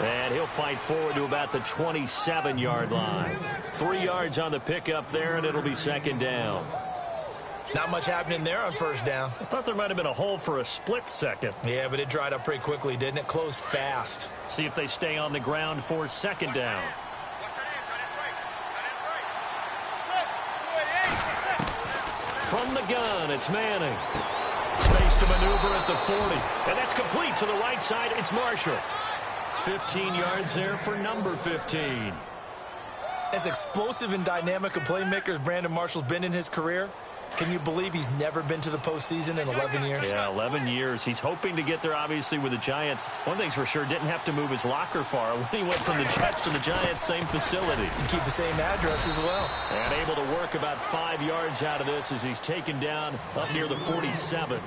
And he'll fight forward to about the 27-yard line. 3 yards on the pickup there, and it'll be second down. Not much happening there on first down. I thought there might have been a hole for a split second. Yeah, but it dried up pretty quickly, didn't it? Closed fast. See if they stay on the ground for second down. From the gun, it's Manning. Space to maneuver at the 40. And that's complete to the right side. It's Marshall. 15 yards there for number 15. As explosive and dynamic a playmaker as Brandon Marshall's been in his career, can you believe he's never been to the postseason in 11 years? Yeah, 11 years. He's hoping to get there, obviously, with the Giants. One thing's for sure, didn't have to move his locker far. When he went from the Jets to the Giants, same facility. And keep the same address as well. And able to work about 5 yards out of this as he's taken down up near the 47.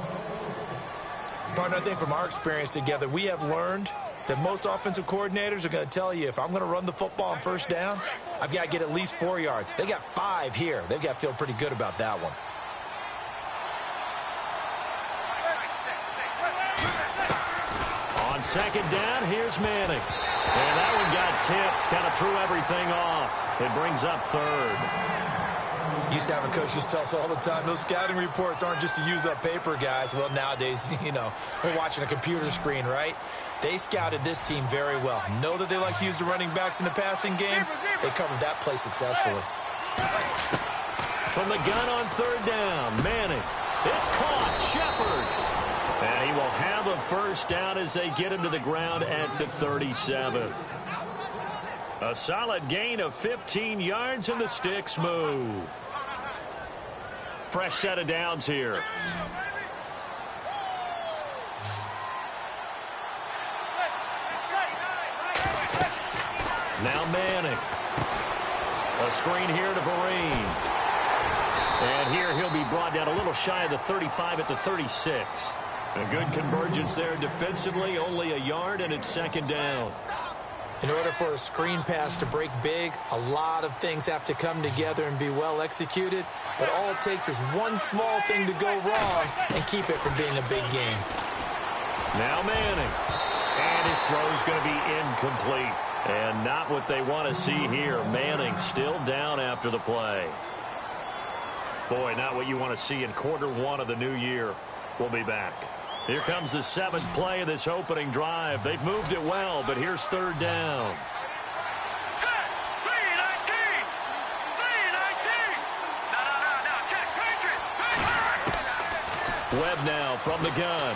Partner, I think from our experience together, we have learned that most offensive coordinators are going to tell you, if I'm going to run the football on first down, I've got to get at least 4 yards. They got 5 here. They've got to feel pretty good about that one. On second down, here's Manning. And that one got tipped, kind of threw everything off. It brings up third. Used to have a coach just tell us all the time, those scouting reports aren't just to use up paper, guys. Well, nowadays, you know, we're watching a computer screen, right? They scouted this team very well. Know that they like to use the running backs in the passing game. They covered that play successfully. From the gun on third down, Manning. It's caught. Shepard. And he will have a first down as they get him to the ground at the 37. A solid gain of 15 yards, and the sticks move. Fresh set of downs here. Now Manning. A screen here to Vereen. And here he'll be brought down a little shy of the 35 at the 36. A good convergence there defensively, only a yard, and it's second down. In order for a screen pass to break big, a lot of things have to come together and be well executed. But all it takes is one small thing to go wrong and keep it from being a big game. Now Manning. And his throw's going to be incomplete. And not what they want to see here. Manning still down after the play. Boy, not what you want to see in quarter one of the new year. We'll be back. Here comes the 7th play of this opening drive. They've moved it well, but here's third down. Webb now from the gun.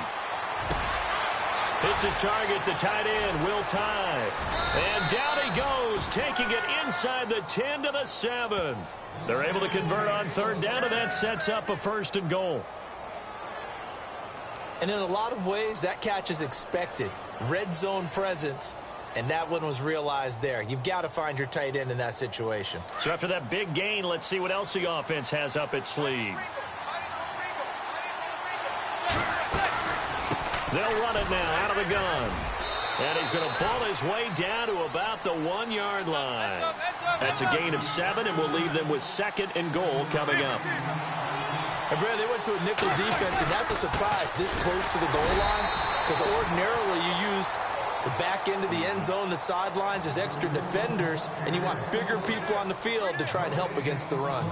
Hits his target, the tight end, Will Tye. And down he goes, taking it inside the 10 to the 7. They're able to convert on third down, and that sets up a 1st and goal. And in a lot of ways, that catch is expected. Red zone presence, and that one was realized there. You've got to find your tight end in that situation. So after that big gain, let's see what else the offense has up its sleeve. They'll run it now out of the gun. And he's going to ball his way down to about the 1-yard line. That's a gain of 7, and we'll leave them with 2nd and goal coming up. And Brad, they went to a nickel defense, and that's a surprise this close to the goal line, because ordinarily you use the back end of the end zone, the sidelines as extra defenders, and you want bigger people on the field to try and help against the run.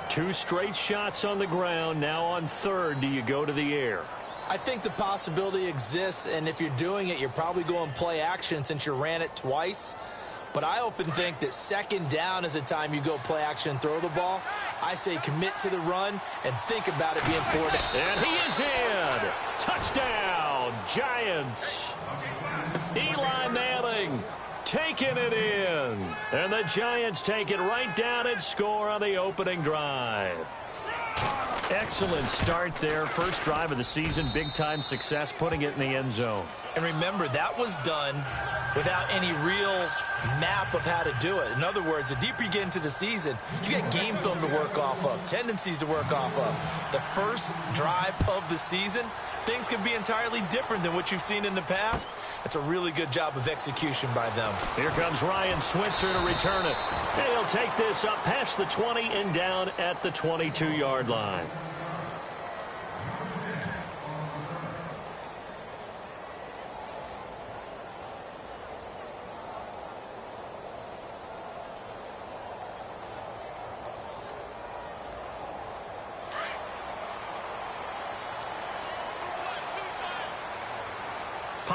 2 straight shots on the ground. Now on third, do you go to the air? I think the possibility exists, and if you're doing it, you're probably going play action since you ran it twice. But I often think that second down is a time you go play action and throw the ball. I say commit to the run and think about it being 4 down. And he is in. Touchdown, Giants. Eli Manning taking it in. And the Giants take it right down and score on the opening drive. Excellent start there. First drive of the season. Big-time success putting it in the end zone. And remember, that was done without any real map of how to do it. In other words, the deeper you get into the season, you get game film to work off of, tendencies to work off of. The first drive of the season, things can be entirely different than what you've seen in the past. It's a really good job of execution by them. Here comes Ryan Switzer to return it. And he'll take this up past the 20 and down at the 22-yard line.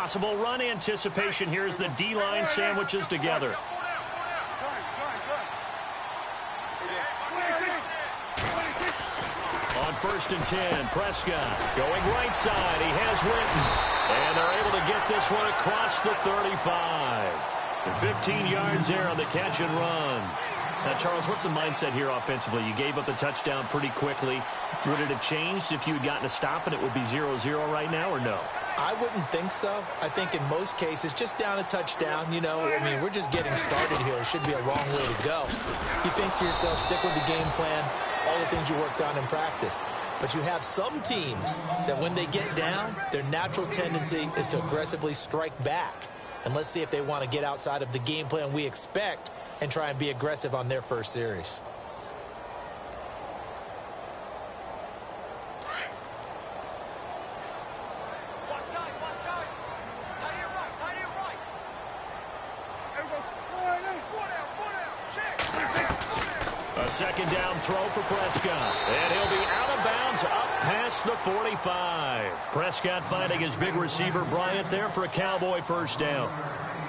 Possible run anticipation here as the D-line sandwiches together. On 1st and 10, Prescott going right side. He has Witten. And they're able to get this one across the 35. And 15 yards there on the catch and run. Now, Charles, what's the mindset here offensively? You gave up the touchdown pretty quickly. Would it have changed if you had gotten a stop and it would be 0-0 right now, or no? I wouldn't think so. I think in most cases, just down a touchdown, you know, I mean, we're just getting started here. It should be a long way to go. You think to yourself, stick with the game plan, all the things you worked on in practice. But you have some teams that when they get down, their natural tendency is to aggressively strike back. And let's see if they want to get outside of the game plan we expect and try and be aggressive on their first series. A second down throw for Prescott. And he'll be out of bounds up past the 45. Prescott finding his big receiver, Bryant, there for a Cowboy first down.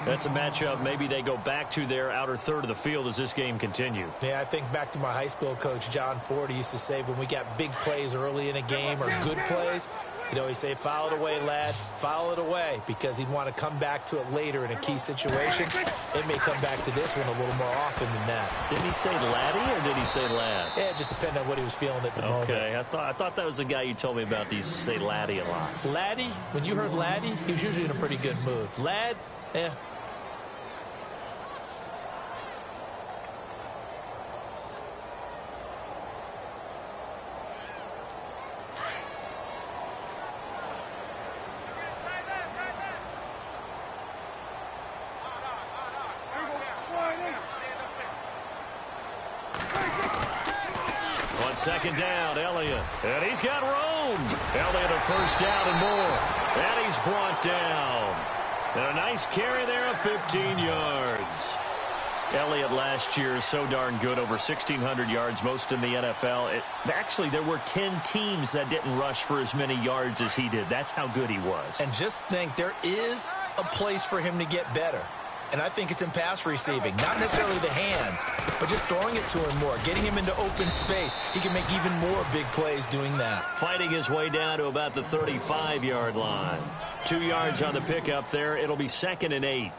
That's a matchup maybe they go back to their outer third of the field as this game continues. Yeah, I think back to my high school coach, John Ford. He used to say when we got big plays early in a game or good plays, you know, he'd say, foul it away, lad, foul it away, because he'd want to come back to it later in a key situation. It may come back to this one a little more often than that. Didn't he say laddie or did he say lad? Yeah, it just depended on what he was feeling at the moment. Okay, I thought that was the guy you told me about. He used to say laddie a lot. Laddie, when you heard laddie, he was usually in a pretty good mood. Lad, eh. Second down, Elliott. And he's got room. Elliott a first down and more. And he's brought down. And a nice carry there of 15 yards. Elliott last year so darn good, over 1,600 yards, most in the NFL. Actually, there were 10 teams that didn't rush for as many yards as he did. That's how good he was. And just think, there is a place for him to get better. And I think it's in pass receiving. Not necessarily the hands, but just throwing it to him more, getting him into open space. He can make even more big plays doing that. Fighting his way down to about the 35-yard line. 2 yards on the pickup there. It'll be 2nd and 8.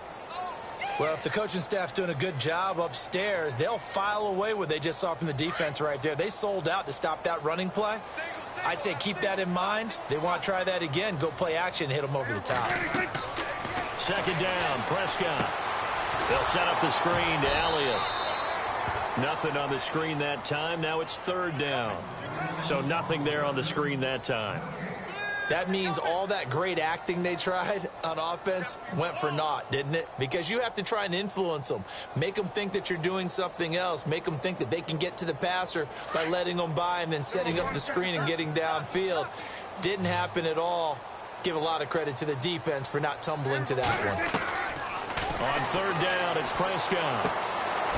Well, if the coaching staff's doing a good job upstairs, they'll file away what they just saw from the defense right there. They sold out to stop that running play. I'd say keep that in mind. They want to try that again. Go play action, hit them over the top. Second down, Prescott. They'll set up the screen to Elliott. Nothing on the screen that time. Now it's 3rd down. So nothing there on the screen that time. That means all that great acting they tried on offense went for naught, didn't it? Because you have to try and influence them. Make them think that you're doing something else. Make them think that they can get to the passer by letting them by and then setting up the screen and getting downfield. Didn't happen at all. Give a lot of credit to the defense for not tumbling to that one. On 3rd down, it's Prescott.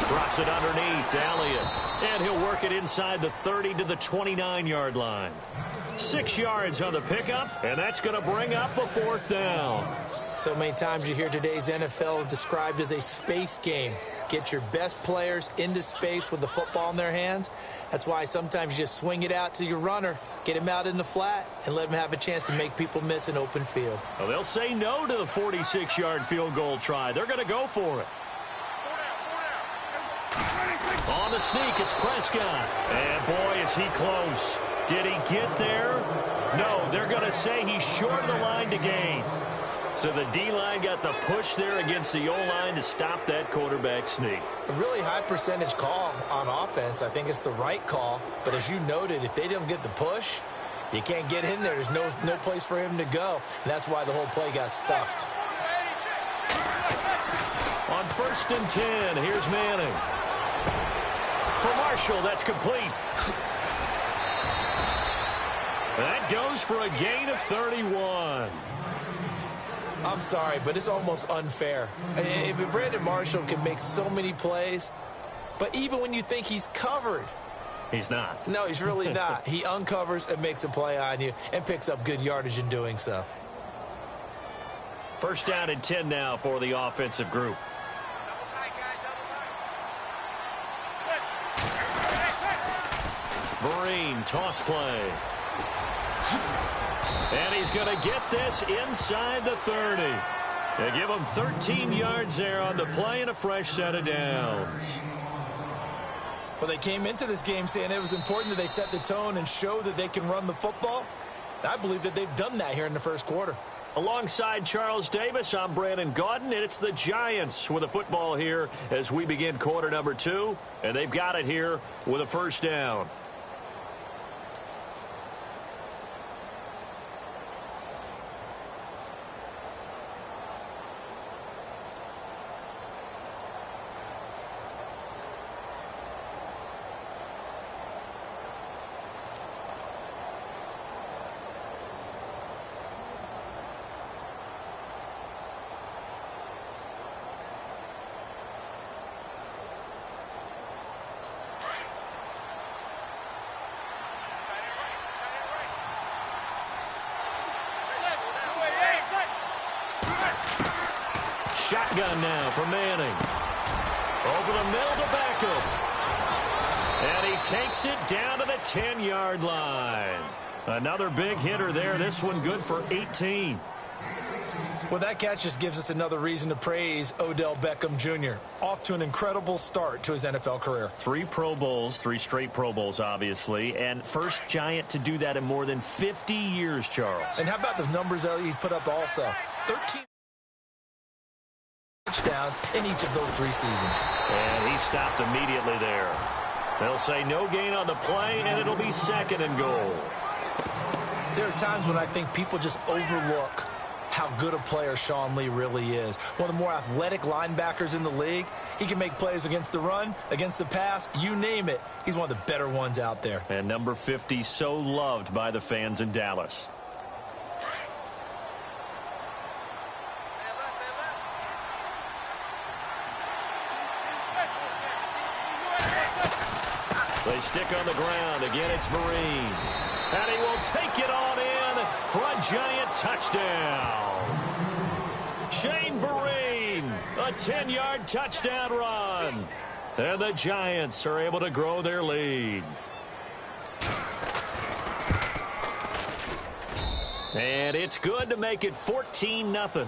Drops it underneath to Elliott. And he'll work it inside the 30 to the 29-yard line. 6 yards on the pickup, and that's going to bring up a 4th down. So many times you hear today's NFL described as a space game. Get your best players into space with the football in their hands. That's why sometimes you just swing it out to your runner, get him out in the flat, and let him have a chance to make people miss an open field. Well, they'll say no to the 46-yard field goal try. They're going to go for it. On the sneak, it's Prescott. And boy, is he close. Did he get there? No, they're going to say he's short of the line to gain. So the D-line got the push there against the O-line to stop that quarterback sneak. A really high percentage call on offense. I think it's the right call. But as you noted, if they don't get the push, you can't get in there. There's no place for him to go. And that's why the whole play got stuffed. On 1st and 10, here's Manning. For Marshall, that's complete. That goes for a gain of 31. I'm sorry, but it's almost unfair. Brandon Marshall can make so many plays, but even when you think he's covered, he's not. No, he's really not. He uncovers and makes a play on you and picks up good yardage in doing so. First down and 10 now for the offensive group. Vereen, toss play. And he's going to get this inside the 30. They give him 13 yards there on the play and a fresh set of downs. Well, they came into this game saying it was important that they set the tone and show that they can run the football. I believe that they've done that here in the first quarter. Alongside Charles Davis, I'm Brandon Gaudin, and it's the Giants with the football here as we begin quarter number 2, and they've got it here with a first down. Shotgun now for Manning. Over the middle to Beckham. And he takes it down to the 10-yard line. Another big hitter there. This one good for 18. Well, that catch just gives us another reason to praise Odell Beckham Jr. Off to an incredible start to his NFL career. 3 Pro Bowls, 3 straight Pro Bowls, obviously, and first Giant to do that in more than 50 years, Charles. And how about the numbers that he's put up also? 13 touchdowns in each of those 3 seasons. And he stopped immediately there. They'll say no gain on the play, and it'll be second and goal. There are times when I think people just overlook how good a player Sean Lee really is. One of the more athletic linebackers in the league. He can make plays against the run, against the pass, you name it. He's one of the better ones out there. And number 50, so loved by the fans in Dallas. They stick on the ground. Again, it's Vereen. And he will take it on in for a Giant touchdown. Shane Vereen, a 10-yard touchdown run. And the Giants are able to grow their lead. And it's good to make it 14-0.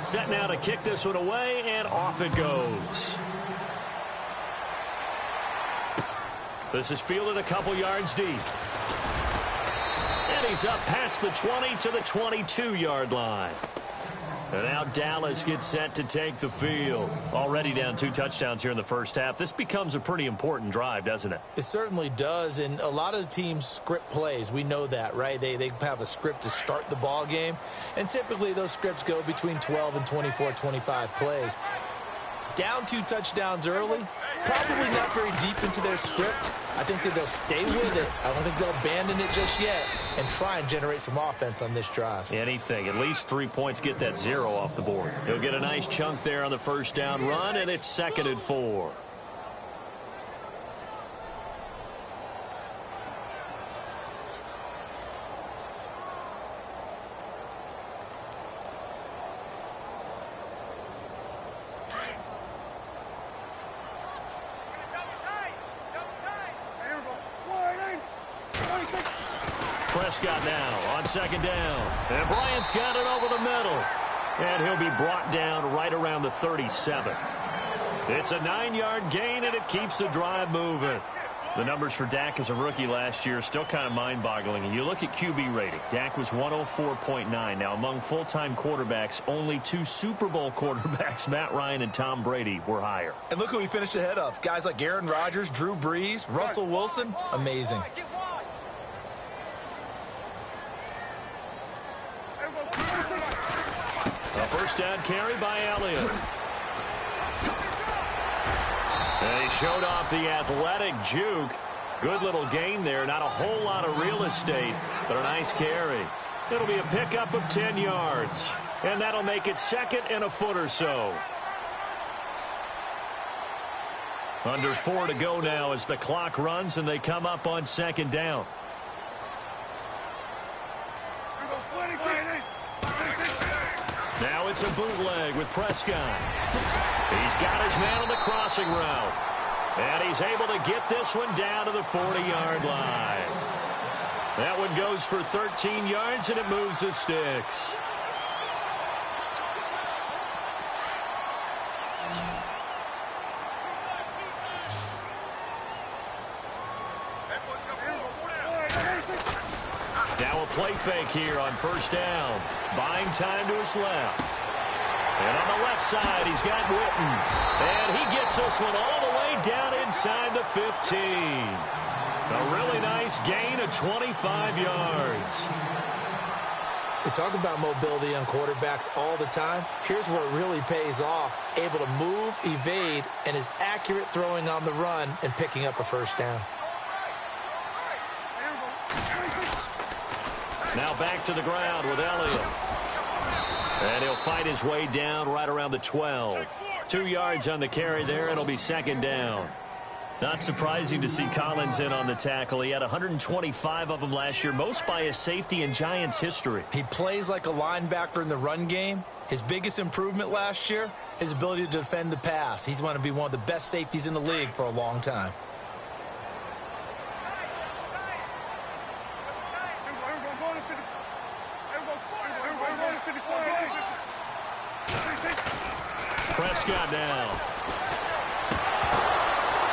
Set now to kick this one away, and off it goes. This is fielded a couple yards deep. And he's up past the 20 to the 22-yard line. And now Dallas gets set to take the field. Already down 2 touchdowns here in the first half. This becomes a pretty important drive, doesn't it? It certainly does, and a lot of the teams script plays. We know that, right? They have a script to start the ball game, and typically those scripts go between 12 and 24, 25 plays. Down 2 touchdowns early, probably not very deep into their script. I think that they'll stay with it. I don't think they'll abandon it just yet and try and generate some offense on this drive. Anything. At least 3 points, get that 0 off the board. He'll get a nice chunk there on the first down run, and it's 2nd and 4. Prescott now on 2nd down. And Bryant's got it over the middle. And he'll be brought down right around the 37. It's a 9-yard gain, and it keeps the drive moving. The numbers for Dak as a rookie last year are still kind of mind-boggling. And you look at QB rating. Dak was 104.9. Now, among full-time quarterbacks, only 2 Super Bowl quarterbacks, Matt Ryan and Tom Brady, were higher. And look who he finished ahead of. Guys like Aaron Rodgers, Drew Brees, Russell Wilson. Amazing. A first down carry by Elliott. And he showed off the athletic juke. Good little gain there. Not a whole lot of real estate, but a nice carry. It'll be a pickup of 10 yards. And that'll make it 2nd and a foot or so. Under 4 to go now as the clock runs and they come up on second down. Now it's a bootleg with Prescott. He's got his man on the crossing route. And he's able to get this one down to the 40-yard line. That one goes for 13 yards and it moves the sticks. Now a play fake here on first down. Buying time to his left. And on the left side, he's got Witten. And he gets this one all the way down inside the 15. A really nice gain of 25 yards. We talk about mobility on quarterbacks all the time. Here's where it really pays off. Able to move, evade, and is accurate throwing on the run and picking up a first down. Now back to the ground with Elliott. And he'll fight his way down right around the 12. 2 yards on the carry there. It'll be second down. Not surprising to see Collins in on the tackle. He had 125 of them last year, most by a safety in Giants history. He plays like a linebacker in the run game. His biggest improvement last year, his ability to defend the pass. He's going to be one of the best safeties in the league for a long time. Prescott now.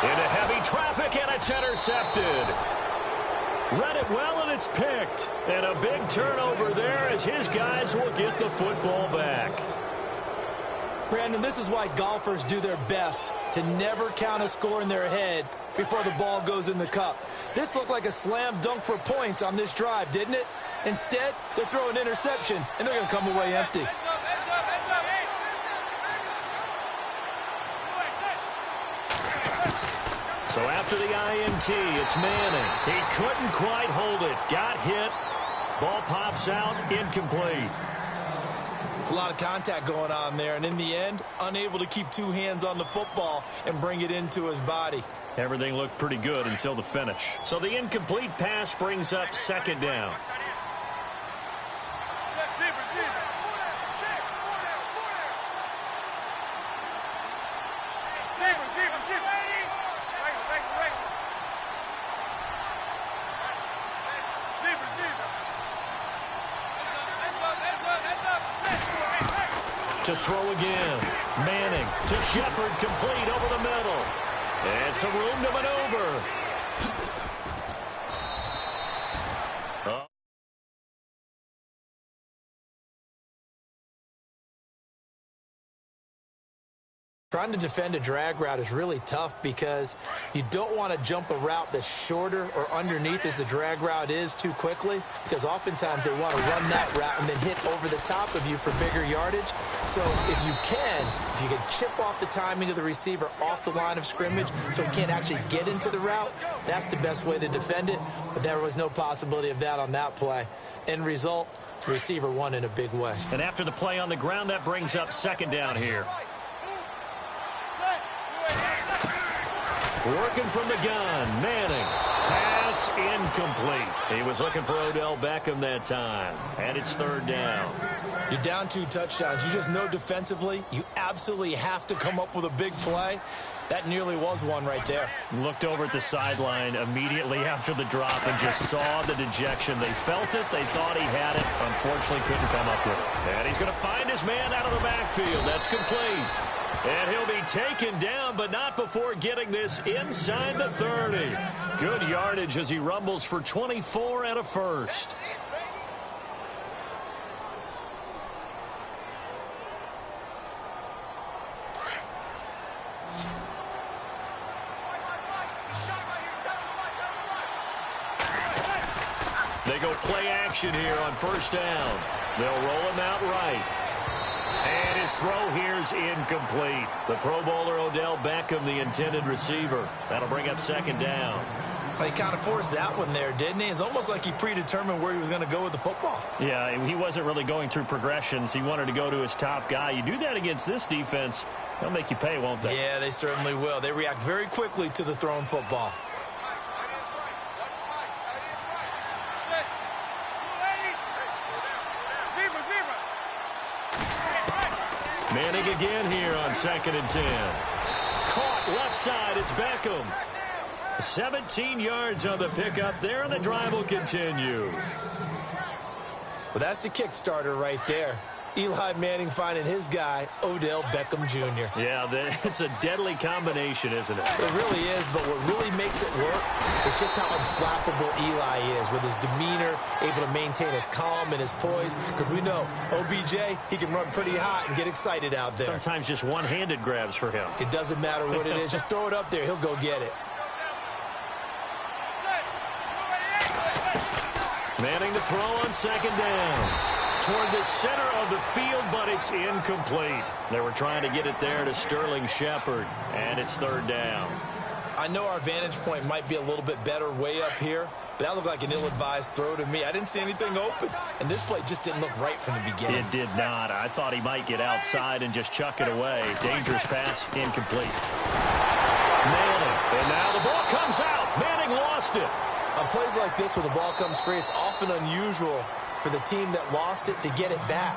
Into heavy traffic, and it's intercepted. Read it well, and it's picked. And a big turnover there as his guys will get the football back. Brandon, this is why golfers do their best to never count a score in their head before the ball goes in the cup. This looked like a slam dunk for points on this drive, didn't it? Instead, they throw an interception, and they're going to come away empty. So after the INT, it's Manning. He couldn't quite hold it. Got hit. Ball pops out. Incomplete. It's a lot of contact going on there, and in the end, unable to keep two hands on the football and bring it into his body. Everything looked pretty good until the finish. So the incomplete pass brings up second down. To throw again. Manning to Shepard, complete over the middle. And some room to maneuver. Trying to defend a drag route is really tough because you don't want to jump a route that's shorter or underneath as the drag route is too quickly, because oftentimes they want to run that route and then hit over the top of you for bigger yardage. So if you can chip off the timing of the receiver off the line of scrimmage so he can't actually get into the route, that's the best way to defend it. But there was no possibility of that on that play. End result, the receiver won in a big way. And after the play on the ground, that brings up second down here. Working from the gun, Manning. Pass incomplete. He was looking for Odell Beckham that time. And it's third down. You're down 2 touchdowns. You just know defensively you absolutely have to come up with a big play. That nearly was one right there. Looked over at the sideline immediately after the drop and just saw the dejection. They felt it. They thought he had it. Unfortunately, couldn't come up with it. And he's going to find his man out of the backfield. That's complete. And he'll be taken down, but not before getting this inside the 30. Good yardage as he rumbles for 24 and a first. They go play action here on first down. They'll roll him out right. And his throw here's incomplete. The Pro Bowler Odell Beckham, the intended receiver. That'll bring up second down. He kind of forced that one there, didn't he? It's almost like he predetermined where he was going to go with the football. Yeah, he wasn't really going through progressions. He wanted to go to his top guy. You do that against this defense, they'll make you pay, won't they? Yeah, they certainly will. They react very quickly to the thrown football. Manning again here on 2nd and 10. Caught left side, it's Beckham. 17 yards on the pickup there, and the drive will continue. Well, that's the kick starter right there. Eli Manning finding his guy, Odell Beckham Jr. Yeah, it's a deadly combination, isn't it? It really is, but what really makes it work is just how unflappable Eli is with his demeanor, able to maintain his calm and his poise, because we know OBJ, he can run pretty hot and get excited out there. Sometimes just one-handed grabs for him. It doesn't matter what it is. Just throw it up there. He'll go get it. Manning to throw on 2nd down. Toward the center of the field, but it's incomplete. They were trying to get it there to Sterling Shepard, and it's 3rd down. I know our vantage point might be a little bit better way up here, but that looked like an ill-advised throw to me. I didn't see anything open, and this play just didn't look right from the beginning. It did not. I thought he might get outside and just chuck it away. Dangerous pass, incomplete. Manning, and now the ball comes out. Manning lost it. On plays like this, when the ball comes free, it's often unusual for the team that lost it to get it back,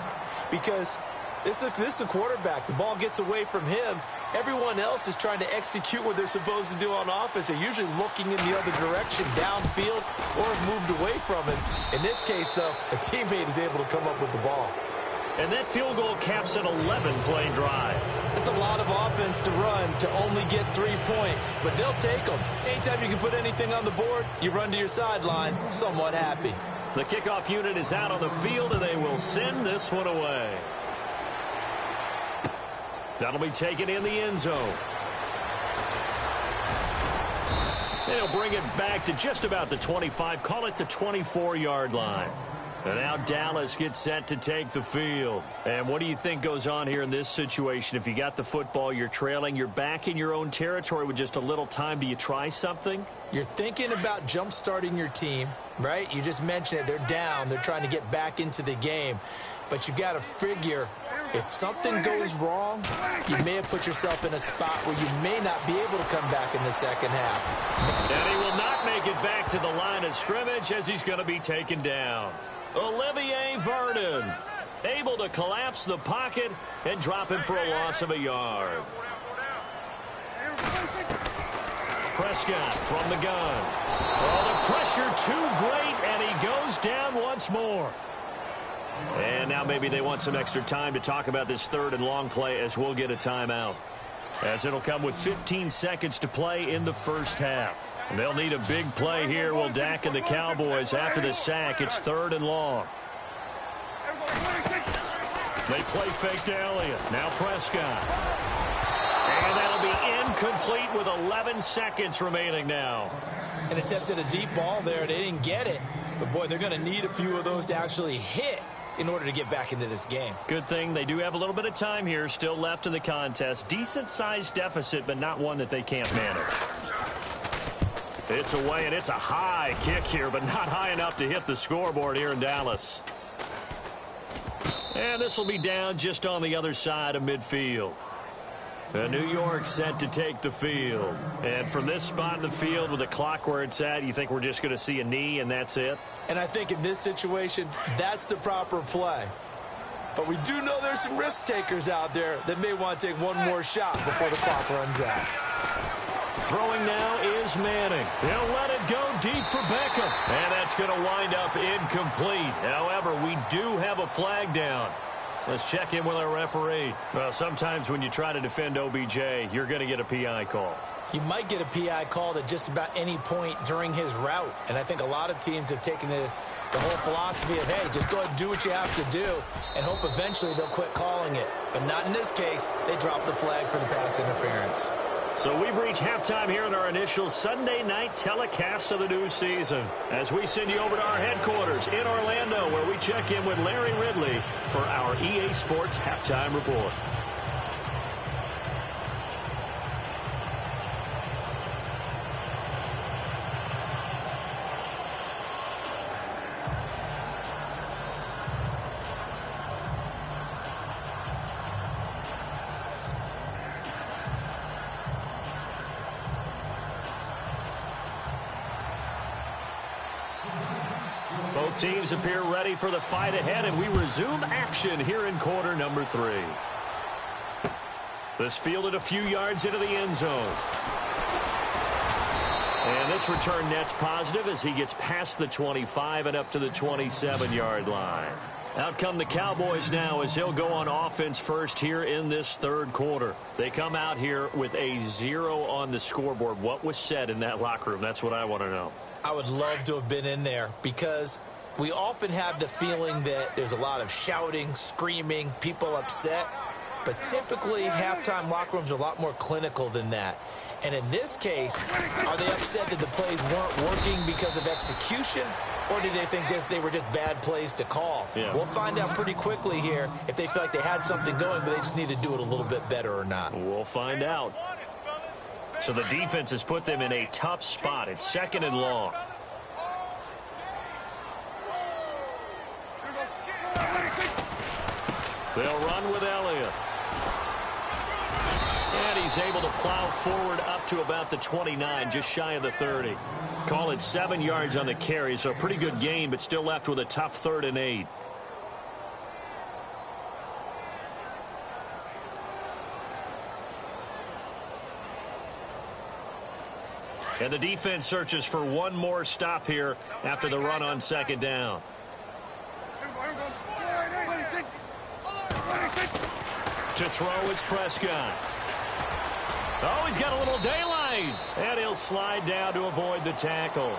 because this is the quarterback. The ball gets away from him. Everyone else is trying to execute what they're supposed to do on offense. They're usually looking in the other direction, downfield, or have moved away from him. In this case, though, a teammate is able to come up with the ball. And that field goal caps an 11-play drive. It's a lot of offense to run to only get 3 points, but they'll take them. Anytime you can put anything on the board, you run to your sideline somewhat happy. The kickoff unit is out on the field, and they will send this one away. That'll be taken in the end zone. They'll bring it back to just about the 25, call it the 24-yard line. And now Dallas gets set to take the field. And what do you think goes on here in this situation? If you got the football, you're trailing, you're back in your own territory with just a little time. Do you try something? You're thinking about jump-starting your team, right? You just mentioned it. They're down. They're trying to get back into the game. But you got to figure, if something goes wrong, you may have put yourself in a spot where you may not be able to come back in the second half. And he will not make it back to the line of scrimmage as he's going to be taken down. Olivier Vernon able to collapse the pocket and drop him for a loss of a yard. Prescott from the gun. Oh, the pressure too great, and he goes down once more. And now maybe they want some extra time to talk about this 3rd and long play, as we'll get a timeout, as it'll come with 15 seconds to play in the first half. And they'll need a big play here, will Dak and the Cowboys, after the sack. It's 3rd and long. They play fake to Elliott. Now Prescott. And that'll be incomplete with 11 seconds remaining now. An attempt at a deep ball there. They didn't get it. But, boy, they're going to need a few of those to actually hit in order to get back into this game. Good thing they do have a little bit of time here still left in the contest. Decent-sized deficit, but not one that they can't manage. It's away, and it's a high kick here, but not high enough to hit the scoreboard here in Dallas. And this will be down just on the other side of midfield. New York set to take the field. And from this spot in the field with the clock where it's at, you think we're just going to see a knee and that's it? And I think in this situation, that's the proper play. But we do know there's some risk takers out there that may want to take one more shot before the clock runs out. Throwing now is Manning. He'll let it go deep for Beckham. And that's going to wind up incomplete. However, we do have a flag down. Let's check in with our referee. Well, sometimes when you try to defend OBJ, you're going to get a PI call. You might get a PI called at just about any point during his route. And I think a lot of teams have taken the whole philosophy of, hey, just go ahead and do what you have to do and hope eventually they'll quit calling it. But not in this case. They dropped the flag for the pass interference. So we've reached halftime here in our initial Sunday night telecast of the new season, as we send you over to our headquarters in Orlando, where we check in with Larry Ridley for our EA Sports Halftime Report. Teams appear ready for the fight ahead, and we resume action here in quarter number 3. This fielded a few yards into the end zone. And this return net's positive as he gets past the 25 and up to the 27-yard line. Out come the Cowboys now as he'll go on offense first here in this third quarter. They come out here with a 0 on the scoreboard. What was said in that locker room? That's what I want to know. I would love to have been in there because we often have the feeling that there's a lot of shouting, screaming, people upset. But typically, halftime locker rooms are a lot more clinical than that. And in this case, are they upset that the plays weren't working because of execution, or did they think they were just bad plays to call? Yeah. We'll find out pretty quickly here if they feel like they had something going, but they just need to do it a little bit better or not. We'll find out. So the defense has put them in a tough spot. It's 2nd and long. They'll run with Elliott. And he's able to plow forward up to about the 29, just shy of the 30. Call it 7 yards on the carry, so a pretty good gain, but still left with a tough 3rd and 8. And the defense searches for one more stop here after the run on 2nd down. To throw is Prescott. Oh, he's got a little daylight. And he'll slide down to avoid the tackle.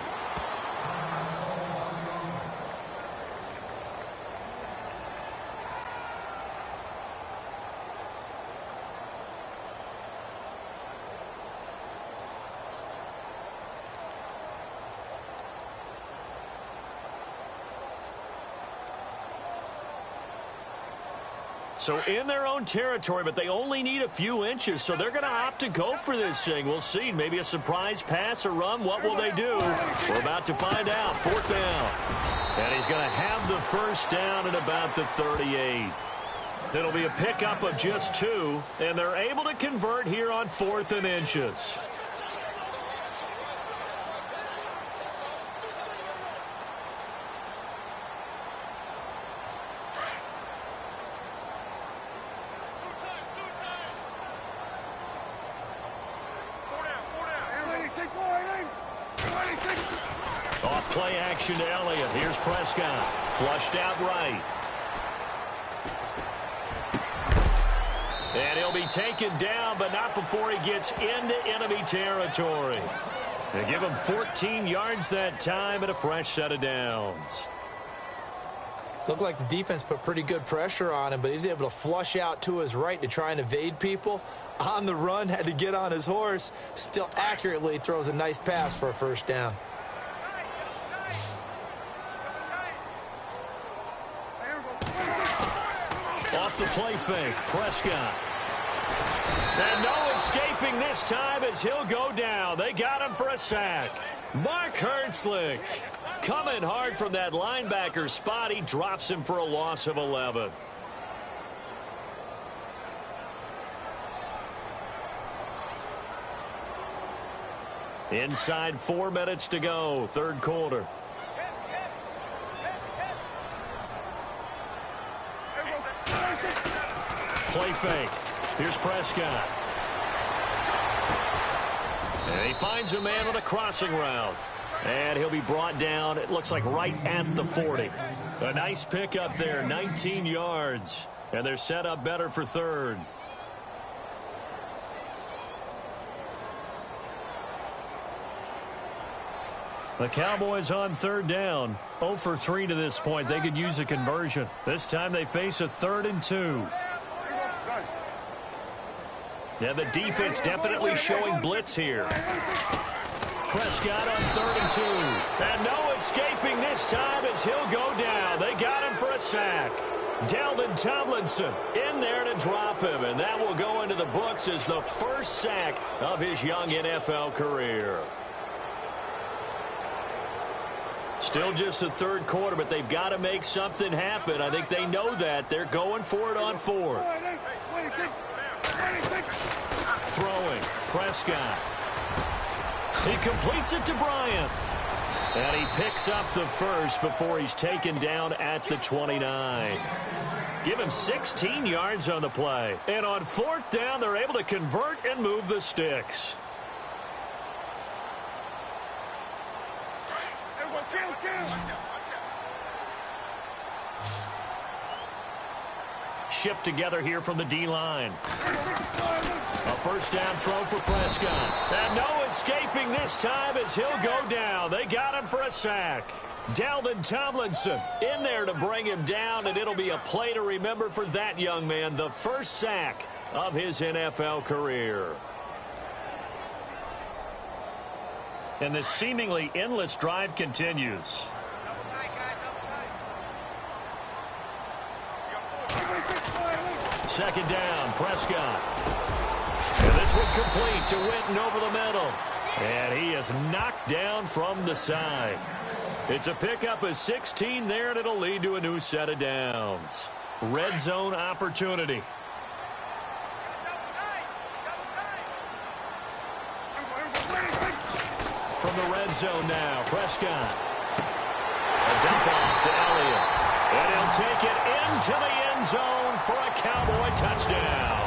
So in their own territory, but they only need a few inches, so they're going to opt to go for this thing. We'll see. Maybe a surprise pass or run. What will they do? We're about to find out. 4th down. And he's going to have the first down at about the 38. It'll be a pickup of just 2, and they're able to convert here on 4th and inches. Play action to Elliott. Here's Prescott. Flushed out right. And he'll be taken down, but not before he gets into enemy territory. They give him 14 yards that time and a fresh set of downs. Looked like the defense put pretty good pressure on him, but he's able to flush out to his right to try and evade people. On the run, had to get on his horse. Still accurately throws a nice pass for a first down. Off the play fake, Prescott. And no escaping this time as he'll go down. They got him for a sack. Mark Herzlich coming hard from that linebacker spot. He drops him for a loss of 11. Inside 4 minutes to go, third quarter. Play fake. Here's Prescott. And he finds a man on a crossing route. And he'll be brought down, it looks like right at the 40. A nice pickup there, 19 yards. And they're set up better for third. The Cowboys on third down. 0 for 3 to this point. They could use a conversion. This time they face a 3rd and 2. Yeah, the defense definitely showing blitz here. Prescott on 3rd and 2. And no escaping this time as he'll go down. They got him for a sack. Dalvin Tomlinson in there to drop him. And that will go into the books as the first sack of his young NFL career. Still just the third quarter, but they've got to make something happen. I think they know that. They're going for it on 4th. Throwing. Prescott. He completes it to Bryant. And he picks up the first before he's taken down at the 29. Give him 16 yards on the play. And on fourth down, they're able to convert and move the sticks. Shift together here from the D-line. A first down throw for Prescott. And no escaping this time as he'll go down. They got him for a sack. Dalvin Tomlinson in there to bring him down, and it'll be a play to remember for that young man. The first sack of his NFL career. And the seemingly endless drive continues. Second down, Prescott. And this one complete to Witten over the middle. And he is knocked down from the side. It's a pickup of 16 there, and it'll lead to a new set of downs. Red zone opportunity. From the red zone now, Prescott. A dump off to Elliott. And he'll take it into the end zone for a Cowboy touchdown.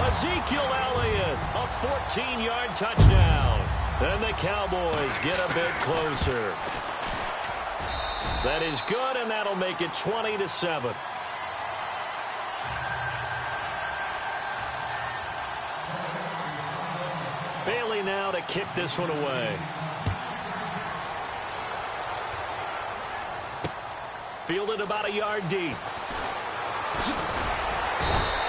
Ezekiel Elliott, a 14-yard touchdown. And the Cowboys get a bit closer. That is good, and that'll make it 20-7. Bailey now to kick this one away. Fielded about a yard deep.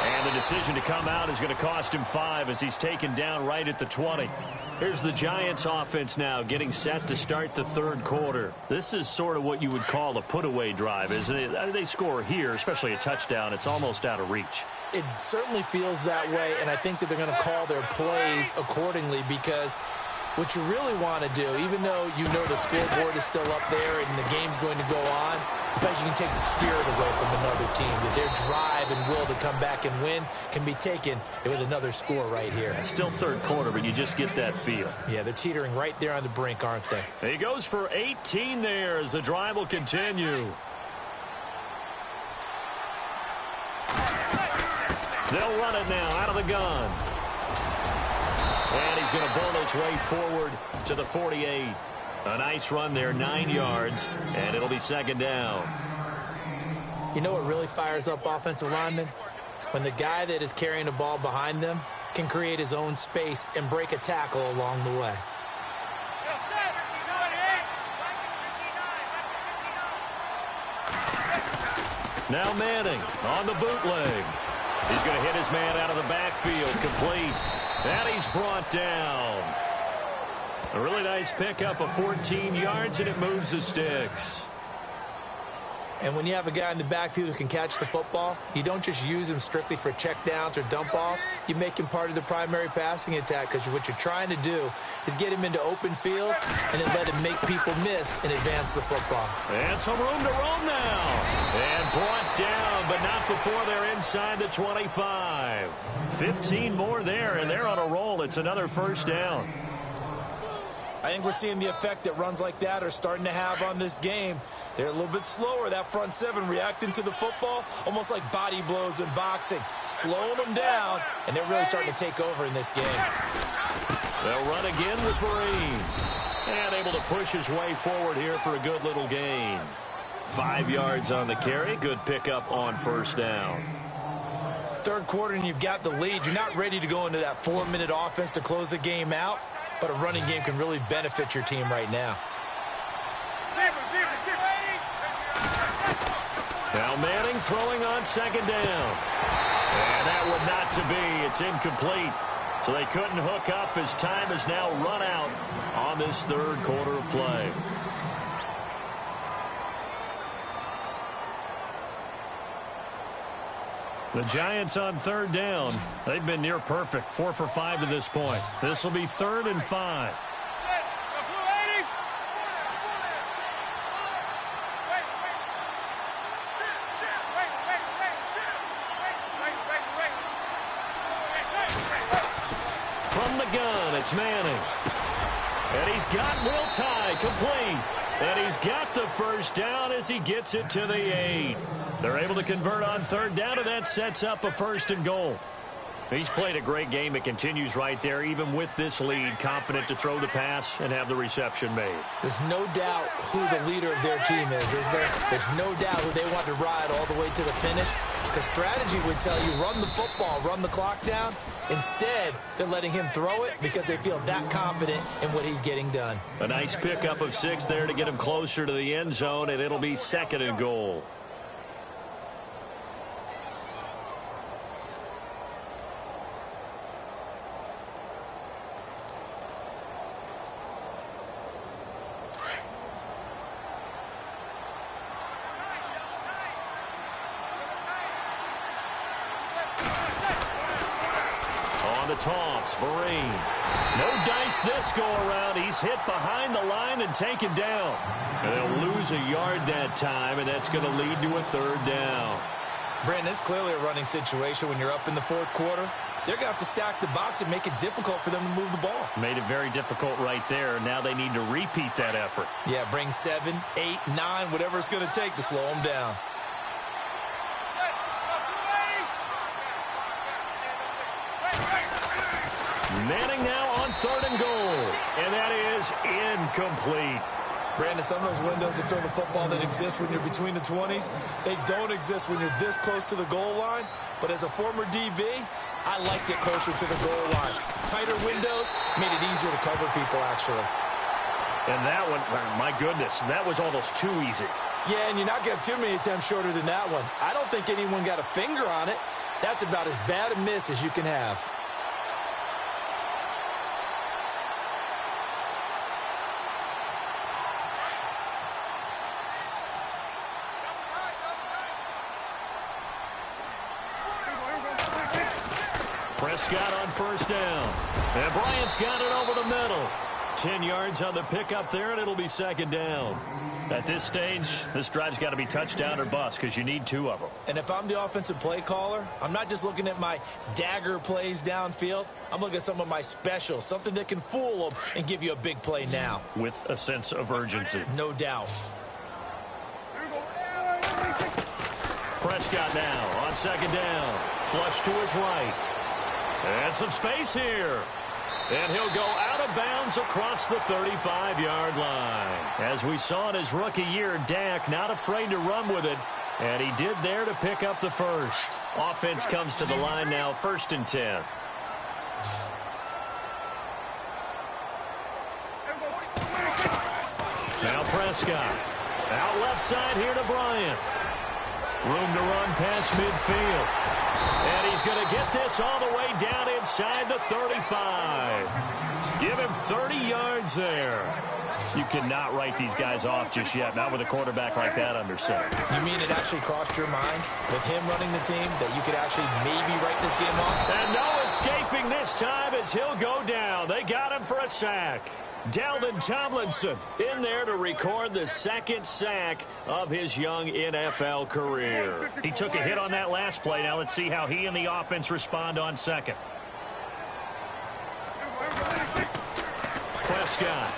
And the decision to come out is going to cost him 5 as he's taken down right at the 20. Here's the Giants offense now getting set to start the third quarter. This is sort of what you would call a put-away drive, isn't it? They score here, especially a touchdown. It's almost out of reach. It certainly feels that way, and I think that they're going to call their plays accordingly because what you really want to do, even though you know the scoreboard is still up there and the game's going to go on, in fact, you can take the spirit away from another team. That their drive and will to come back and win can be taken with another score right here. Still third quarter, but you just get that feel. Yeah, they're teetering right there on the brink, aren't they? He goes for 18 there as the drive will continue. They'll run it now out of the gun. And he's going to bull his way forward to the 48. A nice run there, 9 yards, and it'll be second down. You know what really fires up offensive linemen? When the guy that is carrying the ball behind them can create his own space and break a tackle along the way. Now Manning on the bootleg. He's going to hit his man out of the backfield, complete. And he's brought down. A really nice pickup of 14 yards, and it moves the sticks. And when you have a guy in the backfield who can catch the football, you don't just use him strictly for checkdowns or dump-offs. You make him part of the primary passing attack because what you're trying to do is get him into open field and then let him make people miss and advance the football. And some room to roam now. And brought down, but not before they're inside the 25. 15 more there, and they're on a roll. It's another first down. I think we're seeing the effect that runs like that are starting to have on this game. They're a little bit slower, that front seven, reacting to the football, almost like body blows in boxing, slowing them down, and they're really starting to take over in this game. They'll run again with Vereen. And able to push his way forward here for a good little gain. 5 yards on the carry. Good pickup on first down. Third quarter and you've got the lead. You're not ready to go into that 4-minute offense to close the game out, but a running game can really benefit your team right now. Now Manning throwing on second down. And that would not to be. It's incomplete. So they couldn't hook up as time has now run out on this third quarter of play. The Giants on third down. They've been near perfect. 4 for 5 to this point. This will be 3rd and 5. From the gun, it's Manning. And he's got Will Tye complete. And he's got the first down as he gets it to the 8. They're able to convert on third down, and that sets up a 1st and goal. He's played a great game. It continues right there, even with this lead, confident to throw the pass and have the reception made. There's no doubt who the leader of their team is there? There's no doubt who they want to ride all the way to the finish. Because strategy would tell you, run the football, run the clock down. Instead, they're letting him throw it because they feel that confident in what he's getting done. A nice pickup of 6 there to get him closer to the end zone, and it'll be 2nd and goal. Toss, Vereen. No dice this go-around. He's hit behind the line and taken down. And they'll lose a yard that time, and that's going to lead to a 3rd down. Brandon, it's clearly a running situation when you're up in the 4th quarter. They're going to have to stack the box and make it difficult for them to move the ball. Made it very difficult right there. Now they need to repeat that effort. Yeah, bring 7, 8, 9, whatever it's going to take to slow them down. Manning now on 3rd and goal. And that is incomplete. Brandon, some of those windows to throw the football that exist when you're between the 20s, they don't exist when you're this close to the goal line. But as a former DB, I liked it closer to the goal line. Tighter windows made it easier to cover people, actually. And that one, my goodness, that was almost too easy. Yeah, and you're not going to have too many attempts shorter than that one. I don't think anyone got a finger on it. That's about as bad a miss as you can have. Prescott on 1st down. And Bryant's got it over the middle. 10 yards on the pickup there, and it'll be 2nd down. At this stage, this drive's got to be touchdown or bust because you need 2 of them. And if I'm the offensive play caller, I'm not just looking at my dagger plays downfield. I'm looking at some of my specials, something that can fool them and give you a big play now. With a sense of urgency. No doubt. Prescott now on 2nd down. Flush to his right. And some space here. And he'll go out of bounds across the 35-yard line. As we saw in his rookie year, Dak not afraid to run with it. And he did there to pick up the 1st. Offense comes to the line now, 1st and 10. Now Prescott. Out left side here to Bryant. Room to run past midfield. And he's going to get this all the way down inside the 35. Give him 30 yards there. You cannot write these guys off just yet, not with a quarterback like that under center. You mean it actually crossed your mind with him running the team that you could actually maybe write this game off? And no escaping this time as he'll go down. They got him for a sack. Dalvin Tomlinson in there to record the 2nd sack of his young NFL career. He took a hit on that last play. Now let's see how he and the offense respond on 2nd. Prescott.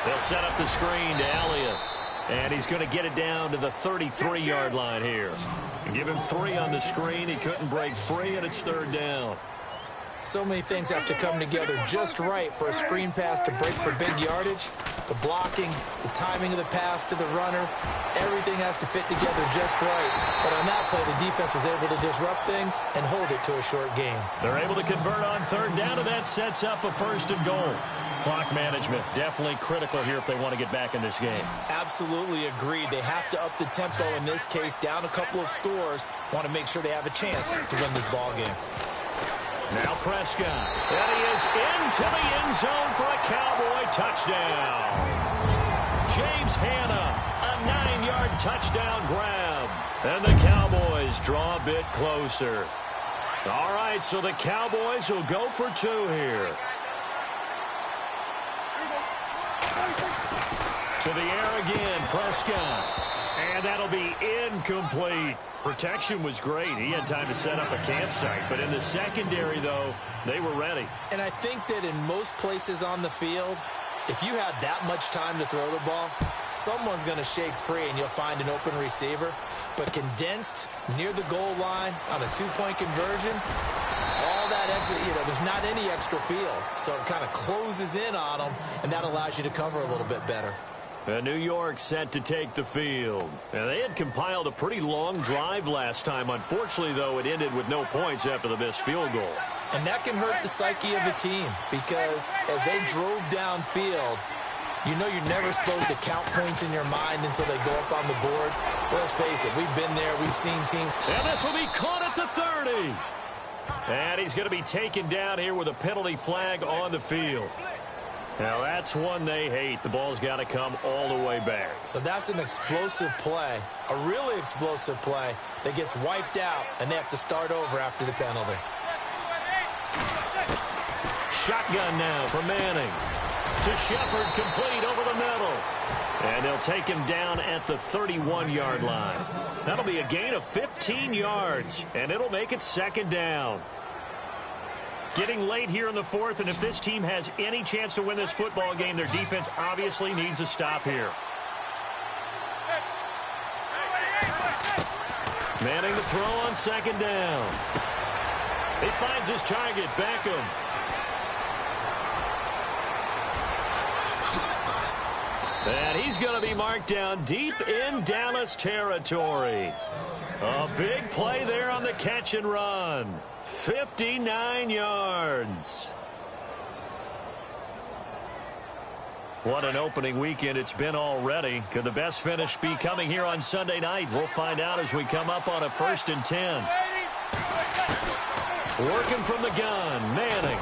They'll set up the screen to Elliott. And he's going to get it down to the 33-yard line here. And give him 3 on the screen. He couldn't break free, and it's 3rd down. So many things have to come together just right for a screen pass to break for big yardage. The blocking, the timing of the pass to the runner, everything has to fit together just right. But on that play, the defense was able to disrupt things and hold it to a short game. They're able to convert on 3rd down, and that sets up a 1st and goal. Clock management definitely critical here if they want to get back in this game. Absolutely agreed. They have to up the tempo in this case, down a couple of scores. Want to make sure they have a chance to win this ball game. Now Prescott. And he is into the end zone for a Cowboy touchdown. James Hanna, a 9-yard touchdown grab. And the Cowboys draw a bit closer. All right, so the Cowboys will go for 2 here. To the air again, Prescott. And that'll be incomplete. Protection was great. He had time to set up a campsite. But in the secondary, though, they were ready. And I think that in most places on the field, if you have that much time to throw the ball, someone's going to shake free and you'll find an open receiver. But condensed near the goal line on a two-point conversion, all that extra, there's not any extra field. So it kind of closes in on them, and that allows you to cover a little bit better. New York set to take the field. And they had compiled a pretty long drive last time. Unfortunately, though, it ended with no points after the missed field goal. And that can hurt the psyche of the team because as they drove downfield, you're never supposed to count points in your mind until they go up on the board. But let's face it, we've been there. We've seen teams. And this will be caught at the 30. And he's going to be taken down here with a penalty flag on the field. Now, that's one they hate. The ball's got to come all the way back. So that's an explosive play, a really explosive play that gets wiped out, and they have to start over after the penalty. Shotgun now for Manning. To Shepard, complete over the middle. And they'll take him down at the 31-yard line. That'll be a gain of 15 yards, and it'll make it second down. Getting late here in the fourth, and if this team has any chance to win this football game, their defense obviously needs a stop here. Manning to throw on second down. He finds his target, Beckham. And he's going to be marked down deep in Dallas territory. A big play there on the catch and run. 59 yards. What an opening weekend it's been already. Could the best finish be coming here on Sunday night? We'll find out as we come up on a 1st and 10. Working from the gun, Manning.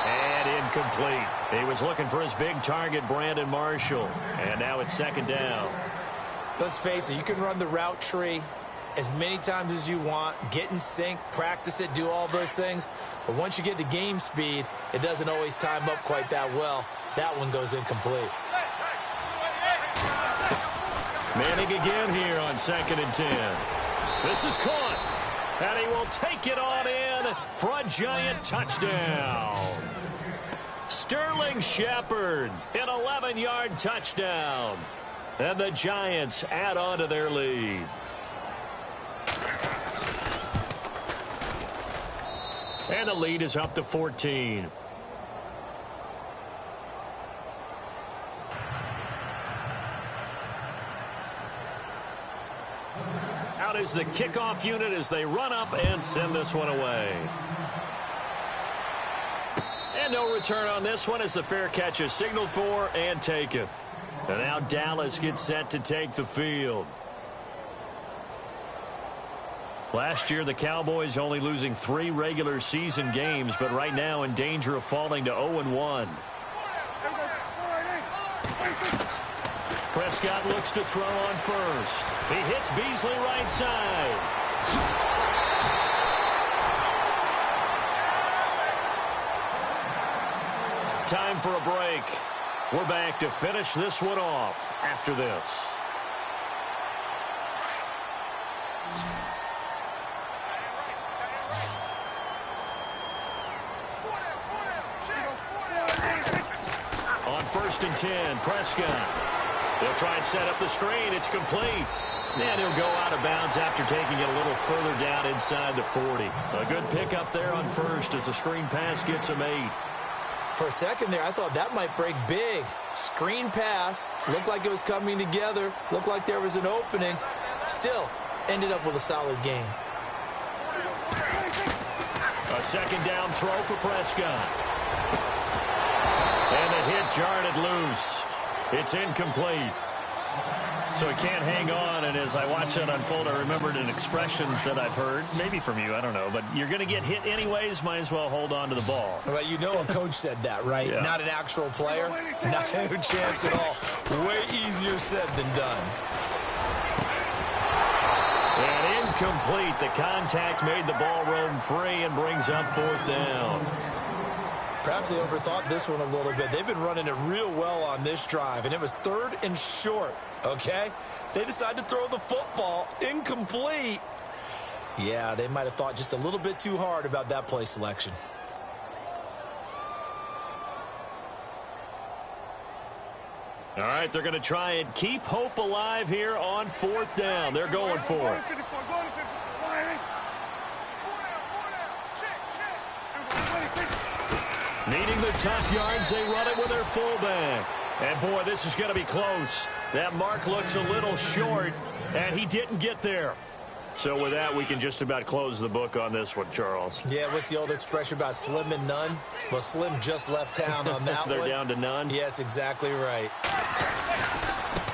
And incomplete. He was looking for his big target, Brandon Marshall. And now it's second down. Let's face it, you can run the route tree as many times as you want, get in sync, practice it, do all those things. But once you get to game speed, it doesn't always time up quite that well. That one goes incomplete. Manning again here on 2nd and 10. This is caught. And he will take it on in for a giant touchdown. Sterling Shepard, an 11-yard touchdown. And the Giants add on to their lead. And the lead is up to 14. Out is the kickoff unit as they run up and send this one away. And no return on this one as the fair catch is signaled for and taken. And now Dallas gets set to take the field. Last year, the Cowboys only losing 3 regular season games, but right now in danger of falling to 0-1. Prescott looks to throw on first. He hits Beasley right side. Time for a break. We're back to finish this one off after this. On 1st and 10, Prescott. They'll try and set up the screen. It's complete. And he'll go out of bounds after taking it a little further down inside the 40. A good pickup there on first as the screen pass gets him 8. For a second there, I thought that might break big. Screen pass. Looked like it was coming together. Looked like there was an opening. Still, ended up with a solid game. A second down throw for Prescott. And the hit jarred it loose. It's incomplete. So he can't hang on, and as I watch that unfold, I remembered an expression that I've heard, maybe from you, I don't know, but you're going to get hit anyways, might as well hold on to the ball. Well, you know a coach said that, right? Yeah. Not an actual player. Not a chance at all. Way easier said than done. And incomplete. The contact made the ball roam free and brings up 4th down. Perhaps they overthought this one a little bit. They've been running it real well on this drive, and it was 3rd and short, okay? They decided to throw the football incomplete. Yeah, they might have thought just a little bit too hard about that play selection. All right, they're going to try and keep hope alive here on 4th down. They're going for it. Needing the tough yards, they run it with their fullback. And, boy, this is going to be close. That mark looks a little short, and he didn't get there. So with that, we can just about close the book on this one, Charles. Yeah, what's the old expression about slim and none? Well, Slim just left town on that They're one. down to none? Yes, exactly right.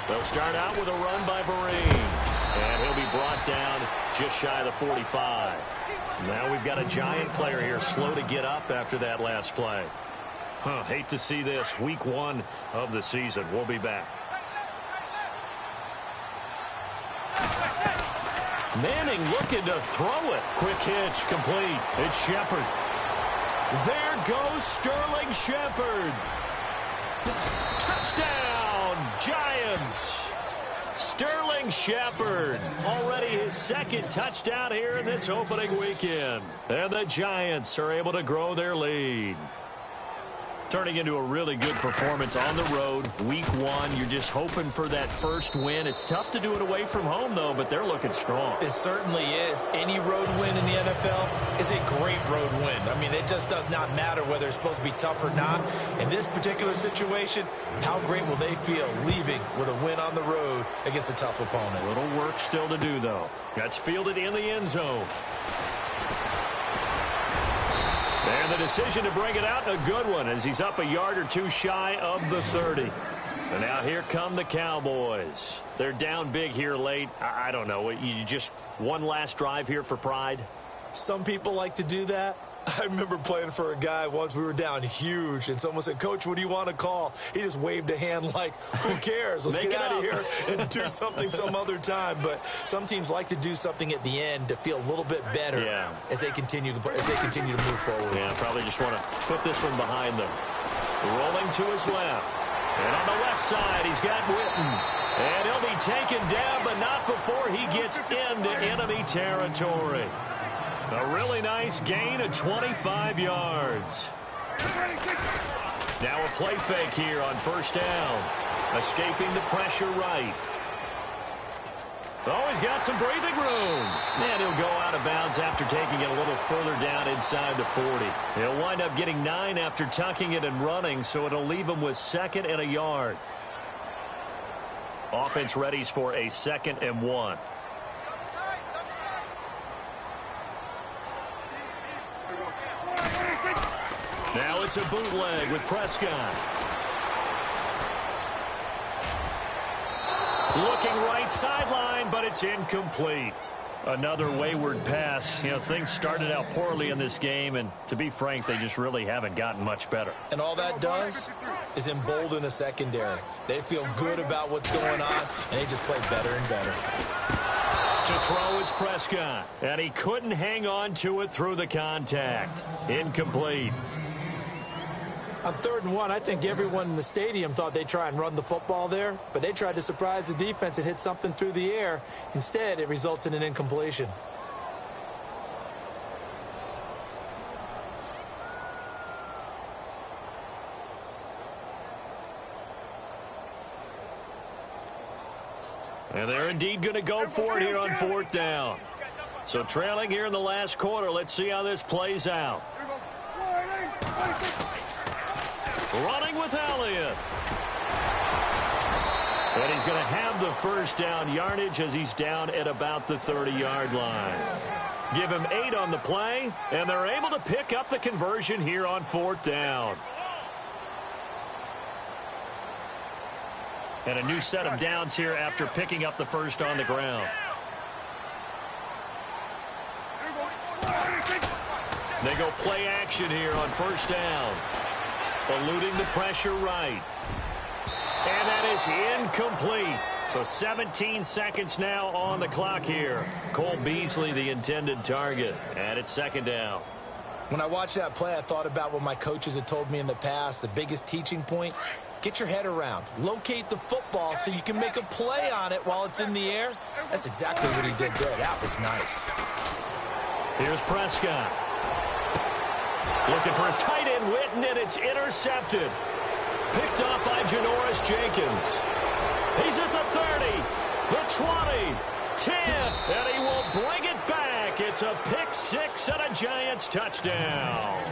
They'll start out with a run by Vereen. And he'll be brought down just shy of the 45. Now we've got a Giant player here slow to get up after that last play. Hate to see this. Week 1 of the season. We'll be back. Manning looking to throw it. Quick hitch, complete. It's Shepard. There goes Sterling Shepard. Touchdown, Giants. Sterling Shepard, already his 2nd touchdown here in this opening weekend. And the Giants are able to grow their lead. Turning into a really good performance on the road. Week 1, you're just hoping for that first win. It's tough to do it away from home, though, but they're looking strong. It certainly is. Any road win in the NFL is a great road win. I mean, it just does not matter whether it's supposed to be tough or not. In this particular situation, how great will they feel leaving with a win on the road against a tough opponent? A little work still to do, though. That's fielded in the end zone. And the decision to bring it out, a good one, as he's up a yard or two shy of the 30. And now here come the Cowboys. They're down big here late. I don't know. You just one last drive here for pride? Some people like to do that. I remember playing for a guy once. We were down huge, and someone said, "Coach, what do you want to call?" He just waved a hand like, who cares? Let's get out of here and do something some other time. But some teams like to do something at the end to feel a little bit better as they continue to move forward. Yeah, probably just want to put this one behind them. Rolling to his left. And on the left side, he's got Witten. And he'll be taken down, but not before he gets into enemy territory. A really nice gain of 25 yards. Now a play fake here on 1st down. Escaping the pressure right. Oh, he's got some breathing room. And he'll go out of bounds after taking it a little further down inside the 40. He'll wind up getting 9 after tucking it and running, so it'll leave him with 2nd and a yard. Offense readies for a 2nd and 1. Now it's a bootleg with Prescott. Looking right sideline, but it's incomplete. Another wayward pass. You know, things started out poorly in this game, and to be frank, they just really haven't gotten much better. And all that does is embolden a secondary. They feel good about what's going on, and they just play better and better. To throw is Prescott, and he couldn't hang on to it through the contact. Incomplete. On 3rd and 1, I think everyone in the stadium thought they'd try and run the football there, but they tried to surprise the defense and hit something through the air. Instead, it results in an incompletion. And they're indeed going to go for it here on 4th down. So trailing here in the last quarter. Let's see how this plays out. Running with Elliott. And he's going to have the 1st down yardage as he's down at about the 30-yard line. Give him 8 on the play, and they're able to pick up the conversion here on 4th down. And a new set of downs here after picking up the 1st on the ground. They go play action here on 1st down. Eluding the pressure right. And that is incomplete. So 17 seconds now on the clock here. Cole Beasley, the intended target. And it's 2nd down. When I watched that play, I thought about what my coaches had told me in the past. The biggest teaching point, get your head around. Locate the football so you can make a play on it while it's in the air. That's exactly what he did there. That was nice. Here's Prescott. Looking for his tight end, Witten, and it's intercepted. Picked up by Janoris Jenkins. He's at the 30, the 20, 10, and he will bring it back. It's a pick six and a Giants touchdown.